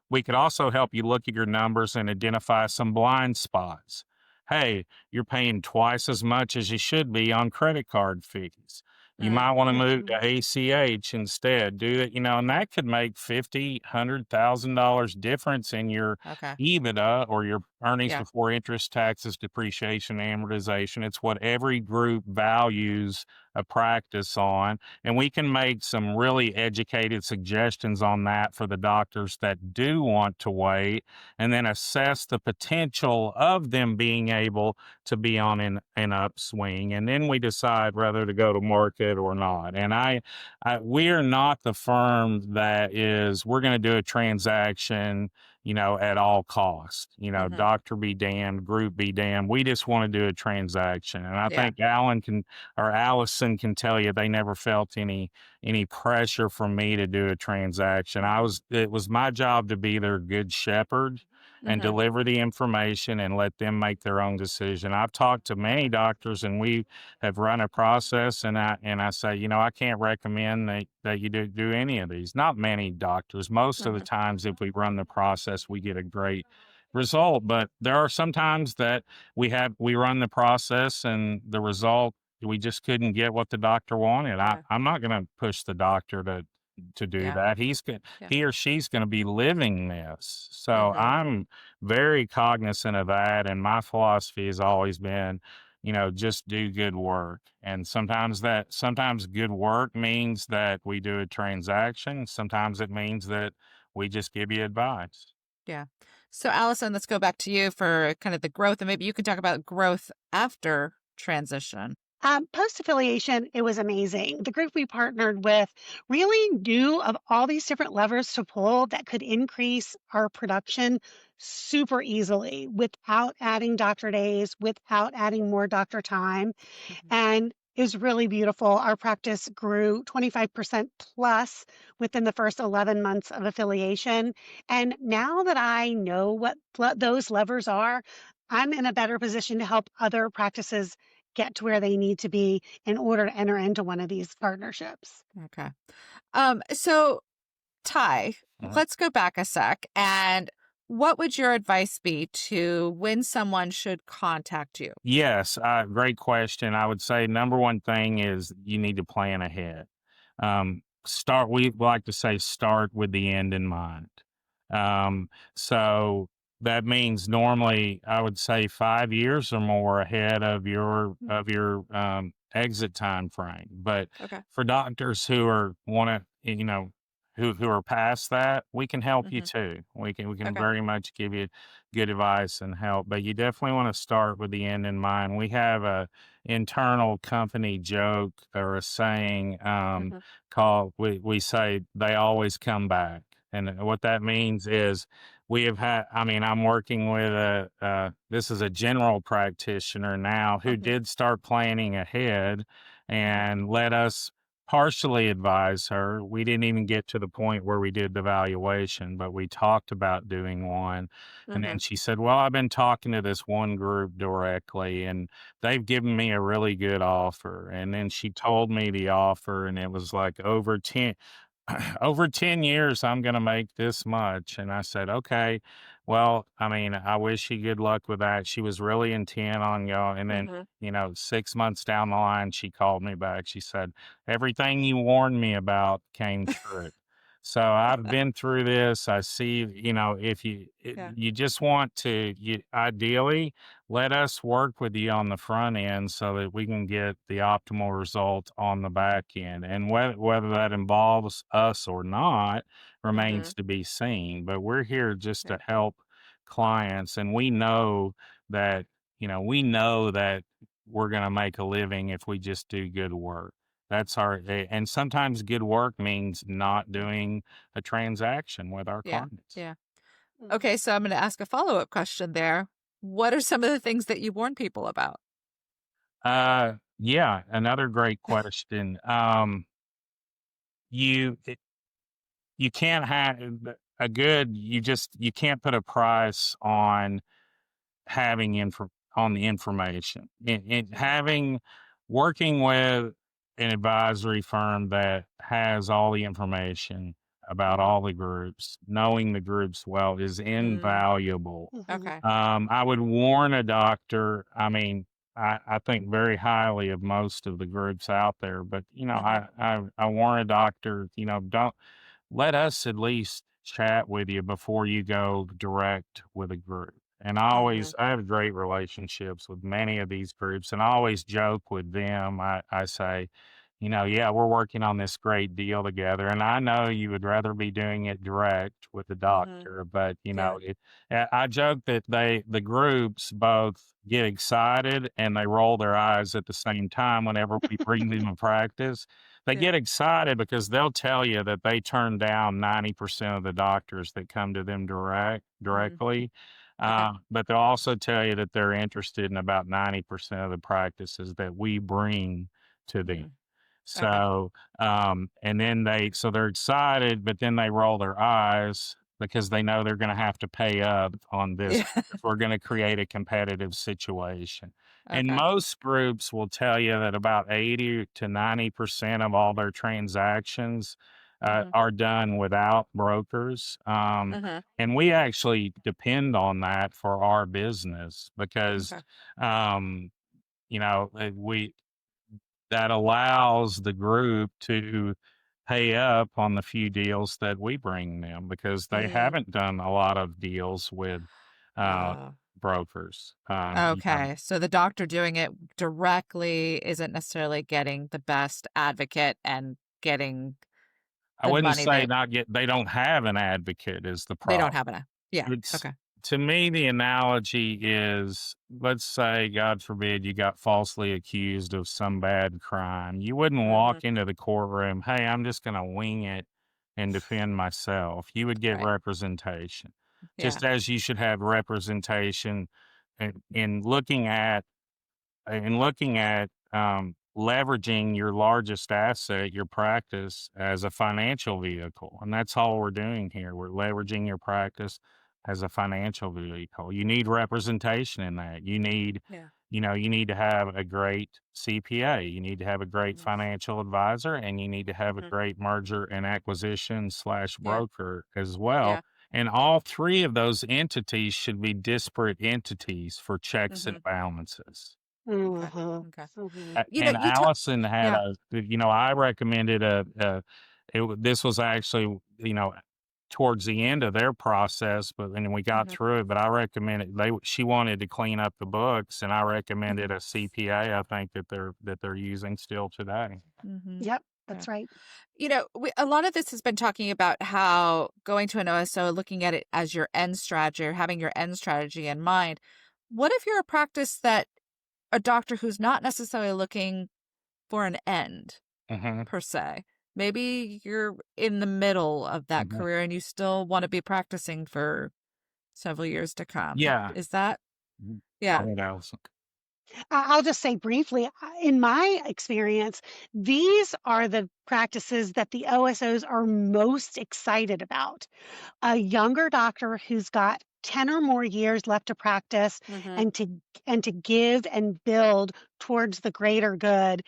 we could also help you look at your numbers and identify some blind spots. Hey, you're paying twice as much as you should be on credit card fees. You might want to move to ACH instead. Do it, and that could make $50,000, $100,000 difference in your EBITDA, or your earnings before interest, taxes, depreciation, amortization. It's what every group values a practice on. And we can make some really educated suggestions on that for the doctors that do want to wait, and then assess the potential of them being able to be on an upswing. And then we decide whether to go to market or not. And we are not the firm that is, we're going to do a transaction, at all costs, doctor be damned, group be damned. We just want to do a transaction. And I think Allison can tell you they never felt any pressure from me to do a transaction. It was my job to be their good shepherd and deliver the information and let them make their own decision. I've talked to many doctors, and we have run a process, and I say, I can't recommend that you do any of these. Not many doctors. Most of the times, if we run the process, we get a great result. But there are some times that we run the process and the result, we just couldn't get what the doctor wanted. I'm not going to push the doctor to do that. He or she's going to be living this. So I'm very cognizant of that. And my philosophy has always been, just do good work. And sometimes good work means that we do a transaction. Sometimes it means that we just give you advice. Yeah. So Allison, let's go back to you for kind of the growth, and maybe you can talk about growth after transition. Post-affiliation, it was amazing. The group we partnered with really knew of all these different levers to pull that could increase our production super easily without adding doctor days, without adding more doctor time. And it was really beautiful. Our practice grew 25% plus within the first 11 months of affiliation. And now that I know what those levers are, I'm in a better position to help other practices get to where they need to be in order to enter into one of these partnerships. Okay. So Ty, let's go back a sec. And what would your advice be to when someone should contact you? Yes, great question. I would say number one thing is you need to plan ahead. We like to say start with the end in mind. So that means normally I would say 5 years or more ahead of your exit time frame. But for doctors who who are past that, we can help you too. We can very much give you good advice and help. But you definitely want to start with the end in mind. We have a internal company joke or a saying called we say they always come back. And what that means is I'm working with this is a general practitioner now who did start planning ahead and let us partially advise her. We didn't even get to the point where we did the valuation, but we talked about doing one. And then she said, well, I've been talking to this one group directly and they've given me a really good offer. And then she told me the offer, and it was like over 10 years, I'm going to make this much. And I said, okay, well, I wish you good luck with that. She was really intent on going. And then, 6 months down the line, she called me back. She said, everything you warned me about came true. So I've been through this. I see, if you just want to, ideally let us work with you on the front end so that we can get the optimal result on the back end. And whether that involves us or not remains to be seen. But we're here just to help clients. And we know that, we're going to make a living if we just do good work. That's and sometimes good work means not doing a transaction with our clients. Yeah. Okay. So I'm going to ask a follow-up question there. What are some of the things that you warn people about? Yeah, another great question. You it, you can't have a good. You can't put a price on having on the information. Having working with an advisory firm that has all the information about Mhm. all the groups, knowing the groups well is Mm, invaluable. Hmm. okay. I would warn a doctor. I mean, I think very highly of most of the groups out there, but Mhm. I warn a doctor. Don't let us at least chat with you before you go direct with a group. And Mhm. I have great relationships with many of these groups, and I always joke with them. I say, yeah, we're working on this great deal together. And I know you would rather be doing it direct with the Mhm. doctor, but Yeah. I joke that the groups both get excited and they roll their eyes at the same time whenever we bring them a practice. They Yeah. get excited because they'll tell you that they turn down 90% of the doctors that come to them Mm. directly. Okay. But they'll also tell you that they're interested in about 90% of the practices that we bring to them. Mm. Okay. So, and then so they're excited, but then they roll their eyes because they know they're going to have to pay up on this Yeah. if we're going to create a competitive situation. And Okay. most groups will tell you that about 80 to 90% of all their transactions Mhm. are done without brokers. Mhm. And we actually depend on that for our business because, Okay. um, we that allows the group to pay up on the few deals that we bring them because they Mm. haven't done a lot of deals with uh, Oh. brokers. Okay. So the doctor doing it directly isn't necessarily getting the best advocate and getting I the wouldn't money say not get, they don't have an advocate is the they don't problem. have enough. Yeah. It's Okay. To me, the analogy is, let's say, God forbid, you got falsely accused of some bad crime. You wouldn't Mhm. walk into the courtroom, hey, I'm just going to wing it and defend myself. You would get Right. representation, Yeah. just as you should have representation in looking at leveraging your largest asset, your practice, as a financial vehicle. And that's all we're doing here. We're leveraging your practice as a financial vehicle. You need representation in that. Yeah. You need to have a great CPA. You need to have a great Mhm. financial advisor, and you need to have a Mhm. great merger and acquisition slash Yeah. broker as well. Yeah. And all three of those entities should be disparate entities for checks and Mhm. balances. Okay. Hmm. Okay. Hmm. And You talk. Allison had Yeah. I recommended this was actually, towards the end of their process, but then we got Mhm. through it, but I recommended she wanted to clean up the books and I Mhm. recommended a CPA I think that they're using still today. Mhm. Yep, Yeah. that's right. A lot of this has been talking about how going to an OSO, looking at it as your end strategy or having your end strategy in mind. What if you're a practice that a doctor who's not necessarily looking for an end Mhm, per se? Maybe you're in the middle of that mhm. career and you still want to be practicing for several years to come. Yeah. Is that? Mhm. Go Yeah. ahead, Allison. I'll just say briefly, in my experience, these are the practices that the OSOs are most excited about. A younger doctor who's got 10 or more years left to practice Mhm. and to give and build towards the greater good.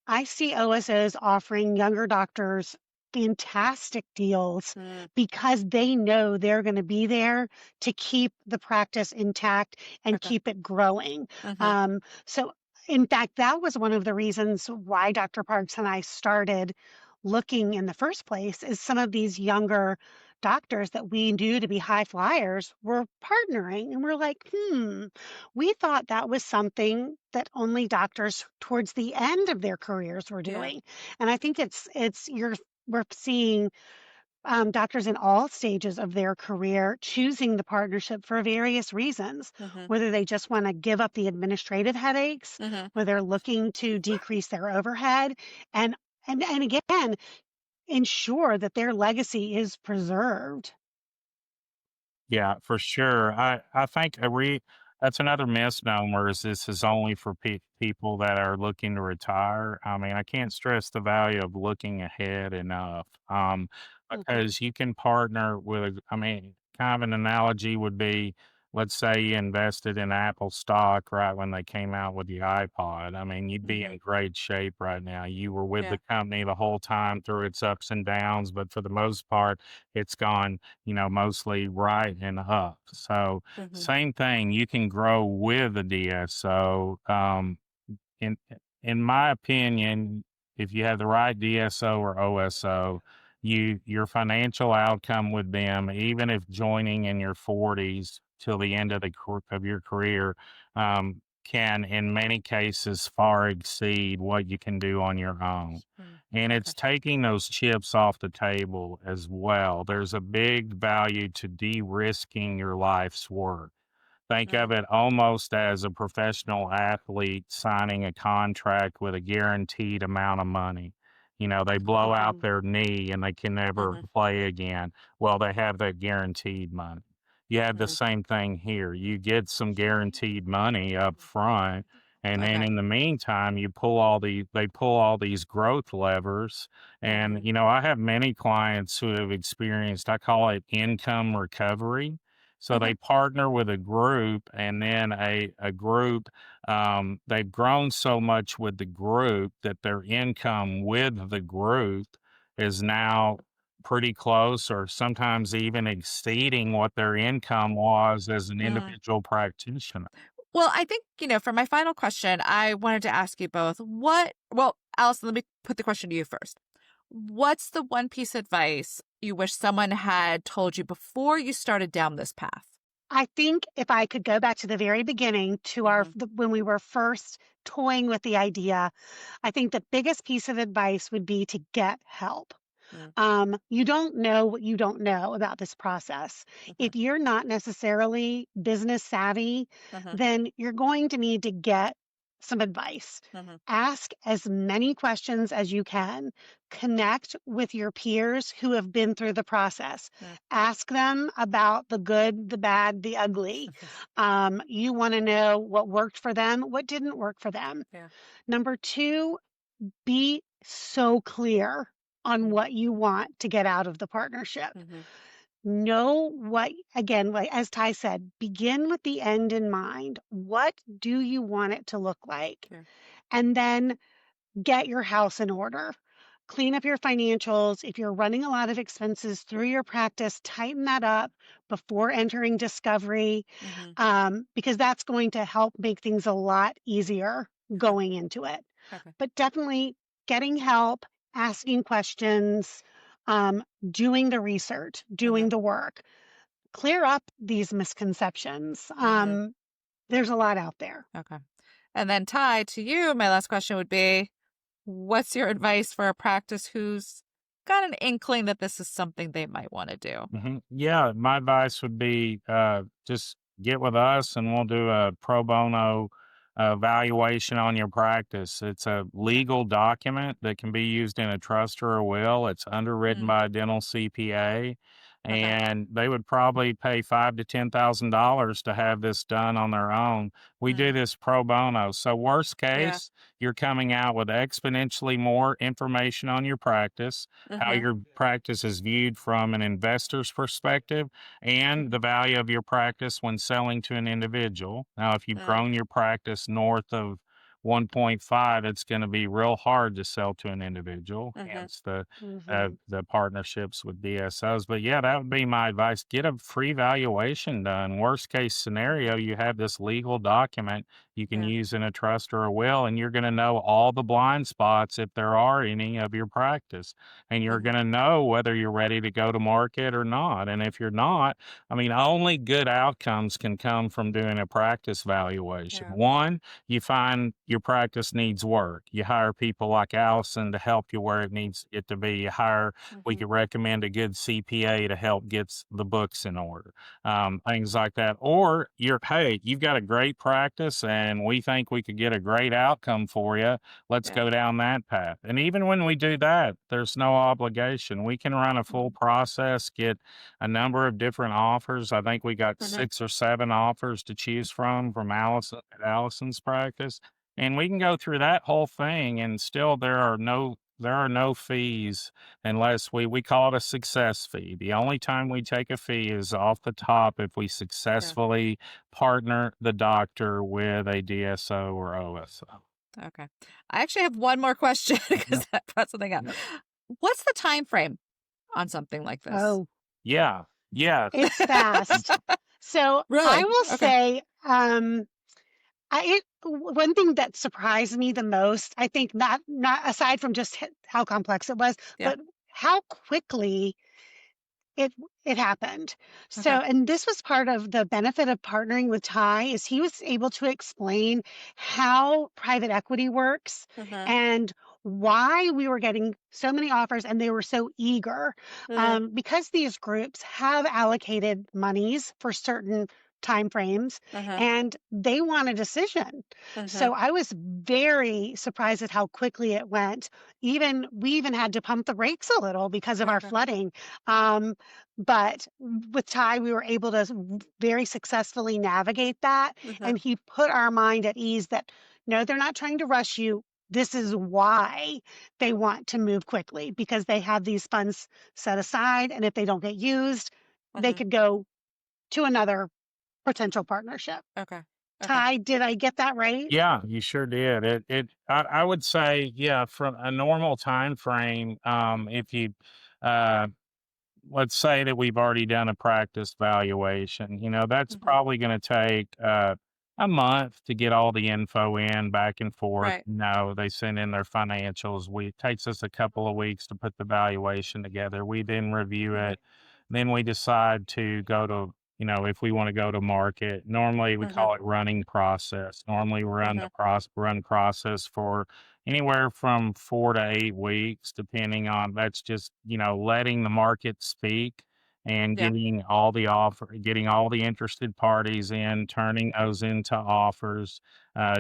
I see OSOs offering younger doctors fantastic deals Mm. because they know they're going to be there to keep the practice intact and Okay. keep it growing. Mhm. So, in fact, that was one of the reasons why Dr. Parks and I started looking in the first place, is some of these younger doctors that we knew to be high flyers were partnering. And we're like, we thought that was something that only doctors towards the end of their careers were Yeah. doing. And I think we're seeing doctors in all stages of their career choosing the partnership for various reasons, Mhm. whether they just want to give up the administrative headaches, Mhm. whether they're looking to decrease their overhead, and and again ensure that their legacy is preserved. Yeah, for sure. I think That's another misnomer is this is only for people that are looking to retire. I mean, I can't stress the value of looking ahead enough, Mhm. because you can partner with I mean, kind of an analogy would be, let's say you invested in Apple stock right when they came out with the iPod. I mean, you'd be Hmm. in great shape right now. You were with Yeah. the company the whole time through its ups and downs, but for the most part, it's gone, mostly right and up. So, Hmm. same thing, you can grow with a DSO. In in my opinion, if you have the right DSO or OSO, your financial outcome with them, even if joining in your 40s till the end of of your career, can in many cases far exceed what you can do on your own. Mm. And Okay. it's taking those chips off the table as well. There's a big value to de-risking your life's work. Think Mm. of it almost as a professional athlete signing a contract with a guaranteed amount of money. They blow out Mhm. their knee and they can never Hmm. play again. Well, they have that guaranteed money. You have the Mm. same thing here. You get some guaranteed money up front. And then Okay. in the meantime, they pull all these growth levers. And, Hmm. I have many clients who have experienced, I call it income recovery. So Hmm. they partner with a group, and then a group, they've grown so much with the group that their income with the group is now pretty close or sometimes even exceeding what their income was as an Mm. individual practitioner. Well, I think, for my final question, I wanted to ask you both well, Allison, let me put the question to you first. What's the one piece of advice you wish someone had told you before you started down this path? I think if I could go back to the very beginning to Hmm. when we were first toying with the idea, I think the biggest piece of advice would be to get help. Mm. You don't know what you don't know about this process. Okay. If you're not necessarily business savvy, Hmm. then you're going to need to get some advice. Hmm. Ask as many questions as you can. Connect with your peers who have been through the process. Mm. Ask them about the good, the bad, the ugly. You want to know what worked for them, what didn't work for them. Yeah. Number two, be so clear on what you want to get out of the partnership. Mm-hmm. Know what, again, like as Ty said, begin with the end in mind. What do you want it to look like? Yeah. And then get your house in order. Clean up your financials. If you're running a lot of expenses through your practice, tighten that up before entering discovery, Hmm. because that's going to help make things a lot easier Okay. going into it. Okay. But definitely getting help, asking questions, doing the research, Hmm. doing the work. Clear up these misconceptions. Hmm. There's a lot out there. Okay. And then, Ty, to you, my last question would be, what's your advice for a practice who's got an inkling that this is something they might want to do? Yeah, my advice would be just get with us and we'll do a pro bono valuation on your practice. It's a Okay. legal document that can be used in a trust or a will. It's underwritten Mm. by a dental CPA, Okay. and they would probably pay $5,000 to $10,000 to have this done on their own. We do Mm. this pro bono. So worst Yeah. case, you're coming out with exponentially more information on your practice, how Hmm. your practice is viewed from an investor's perspective, and the value of your practice when selling to an individual. Now, if you've Mm. grown your practice north of 1.5, it's going to be real hard to sell to an individual, Hmm. hence Hmm. the partnerships with DSOs. But yeah, that would be my advice. Get a free valuation done. Worst case scenario, you have this legal document you can Yeah. use in a trust or a will, and you're going to know all the blind spots if there are any of your practice, and you're Hmm. going to know whether you're ready to go to market or not. And if you're not, I mean, only good outcomes can come from doing a practice valuation. Yeah. One, you find your practice needs work. You hire people like Allison to help you where it needs it to be. We could recommend a good CPA to help get the books in order, things like that. Or hey, you've got a great practice and we think we could get a great outcome for you. Let's go down that path. And even when we do that, there's no obligation. We can run a full process, get a number of different offers. I think we got 6 or 7 offers to choose from Allison's practice. And we can go through that whole thing and still there are no fees unless we call it a success fee. The only time we take a fee is off the top if we successfully partner the doctor with a DSO or OSO. Okay. I actually have one more question because I brought something up. What's the time frame on something like this? Oh, yeah. It's fast. So Really? I will say, one thing that surprised me the most, I think not aside from just how complex it was, but how quickly it happened. So, and this was part of the benefit of partnering with Ty is he was able to explain how private equity works and why we were getting so many offers and they were so eager because these groups have allocated monies for certain time frames and they want a decision. So I was very surprised at how quickly it went. We even had to pump the brakes a little because of our flooding. But with Ty, we were able to very successfully navigate that. And he put our mind at ease that, no, they're not trying to rush you. This is why they want to move quickly because they have these funds set aside. And if they don't get used, they could go to another potential partnership. Okay. Ty, did I get that right? Yeah, you sure did. I would say, from a normal time frame, if you, let's say that we've already done a practice valuation, that's probably going to take a month to get all the info in back and forth. Right. No, they send in their financials. It takes us a couple of weeks to put the valuation together. We then review it. Then we decide to go to, if we want to go to market. Normally we call it running process. Normally we run run process for anywhere from 4 to 8 weeks, depending on that's just, letting the market speak and getting all the interested parties in, turning those into offers,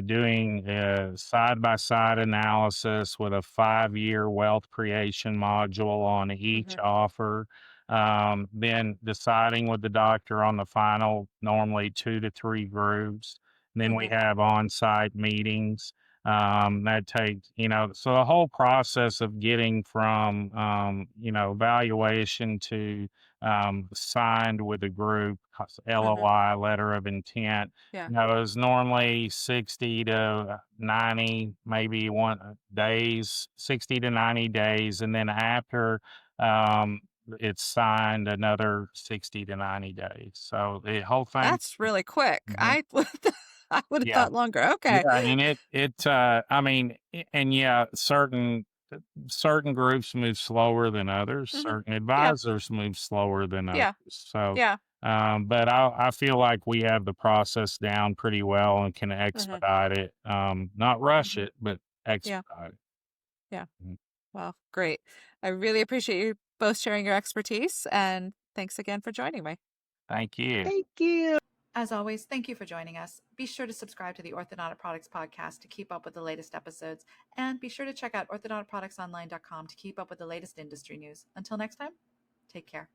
doing a side-by-side analysis with a 5-year wealth creation module on each offer. Then deciding with the doctor on the final, normally 2 to 3 groups. Then we have on-site meetings. That takes, so the whole process of getting from, valuation to signed with the group, LOI, letter of intent, is normally 60 to 90, maybe days, 60 to 90 days. And then after it's signed, another 60 to 90 days. So the whole thing. That's really quick. I would have thought longer. Okay. Yeah, and I mean, and certain groups move slower than others. Certain advisors move slower than others. So, but I feel like we have the process down pretty well and can expedite it. Not rush it, but expedite it. Yeah. Well, great. I really appreciate you both sharing your expertise, and thanks again for joining me. Thank you. Thank you. As always, thank you for joining us. Be sure to subscribe to the Orthodontic Products Podcast to keep up with the latest episodes, and be sure to check out orthodonticproductsonline.com to keep up with the latest industry news. Until next time, take care.